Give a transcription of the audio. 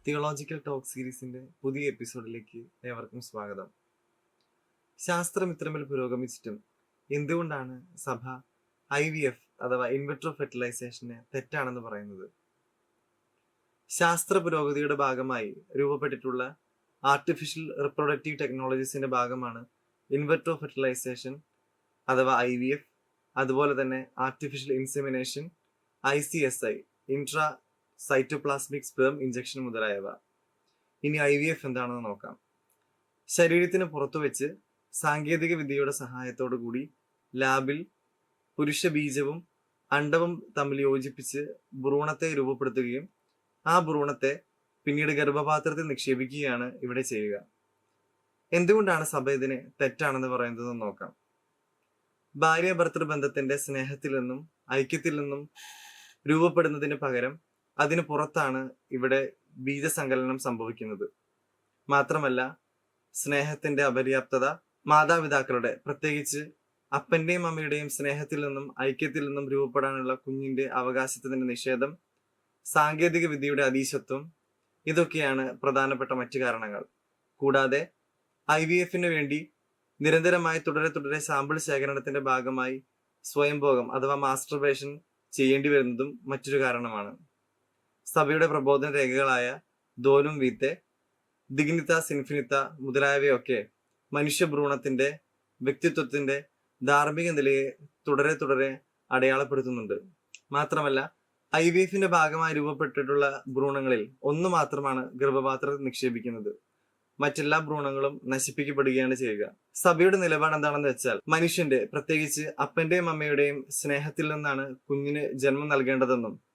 Theological talk സീരീസിന്റെ പുതിയ എപ്പിസോഡിലേക്ക് ഏവർക്കും സ്വാഗതം. ശാസ്ത്രം ഇത്രമേൽ പുരോഗമിച്ചിട്ടും എന്തുകൊണ്ടാണ് സഭ IVF അഥവാ ഇൻവിട്രോ ഫെർട്ടിലൈസേഷനെ തെറ്റാണെന്ന് പറയുന്നത്? ശാസ്ത്ര പുരോഗതിയുടെ ഭാഗമായി രൂപപ്പെട്ടിട്ടുള്ള ആർട്ടിഫിഷ്യൽ റിപ്രൊഡക്റ്റീവ് ടെക്നോളജീസിന്റെ ഭാഗമാണ് ഇൻവിട്രോ ഫെർട്ടിലൈസേഷൻ അഥവാ IVF, അതുപോലെ തന്നെ artificial insemination, ICSI intra cytoplasmic sperm injection മുതലായവ. ഇനി IVF എന്താണെന്ന് നോക്കാം. ശരീരത്തിന് പുറത്തു വെച്ച് സാങ്കേതിക വിദ്യയുടെ സഹായത്തോടു കൂടി ലാബിൽ പുരുഷ ബീജവും അണ്ഡവും തമ്മിൽ യോജിപ്പിച്ച് ഭ്രൂണത്തെ രൂപപ്പെടുത്തുകയും ആ ഭ്രൂണത്തെ പിന്നീട് ഗർഭപാത്രത്തിൽ നിക്ഷേപിക്കുകയാണ് ഇവിടെ ചെയ്യുക. എന്തുകൊണ്ടാണ് സഭ ഇതിനെ തെറ്റാണെന്ന് പറയുന്നതെന്ന് നോക്കാം. ഭാര്യ ഭർത്തൃ ബന്ധത്തിന്റെ സ്നേഹത്തിൽ നിന്നും ഐക്യത്തിൽ നിന്നും രൂപപ്പെടുന്നതിന് പകരം അതിന് പുറത്താണ് ഇവിടെ ബീജസങ്കലനം സംഭവിക്കുന്നത്. മാത്രമല്ല, സ്നേഹത്തിന്റെ അപര്യാപ്തത, മാതാപിതാക്കളുടെ പ്രത്യേകിച്ച് അപ്പന്റെയും അമ്മയുടെയും സ്നേഹത്തിൽ നിന്നും ഐക്യത്തിൽ നിന്നും രൂപപ്പെടാനുള്ള കുഞ്ഞിന്റെ അവകാശത്തിന്റെ നിഷേധം, സാങ്കേതിക വിദ്യയുടെ അതീശത്വം, ഇതൊക്കെയാണ് പ്രധാനപ്പെട്ട മറ്റു കാരണങ്ങൾ. കൂടാതെ IVF-ന് വേണ്ടി നിരന്തരമായി തുടരെ സാമ്പിൾ ശേഖരണത്തിന്റെ ഭാഗമായി സ്വയംഭോഗം അഥവാ മാസ്റ്റർബേഷൻ ചെയ്യേണ്ടി വരുന്നതും മറ്റൊരു കാരണമാണ്. സഭയുടെ പ്രബോധന രേഖകളായ ദോനും വീത്തെ, ദിഗ്നിതാസ് ഇൻഫിനിത്ത മുതലായവയൊക്കെ മനുഷ്യ ഭ്രൂണത്തിന്റെ വ്യക്തിത്വത്തിന്റെ ധാർമ്മിക നിലയെ തുടരെ അടയാളപ്പെടുത്തുന്നുണ്ട്. മാത്രമല്ല, IVF-ന്റെ ഭാഗമായി രൂപപ്പെട്ടിട്ടുള്ള ഭ്രൂണങ്ങളിൽ ഒന്ന് മാത്രമാണ് ഗർഭപാത്രത്തിൽ നിക്ഷേപിക്കുന്നത്. മറ്റെല്ലാ ഭ്രൂണങ്ങളും നശിപ്പിക്കപ്പെടുകയാണ് ചെയ്യുക. സഭയുടെ നിലപാട് എന്താണെന്ന് വെച്ചാൽ, മനുഷ്യന്റെ പ്രത്യേകിച്ച് അപ്പന്റെയും അമ്മയുടെയും സ്നേഹത്തിൽ നിന്നാണ് കുഞ്ഞിന് ജന്മം നൽകേണ്ടതെന്നും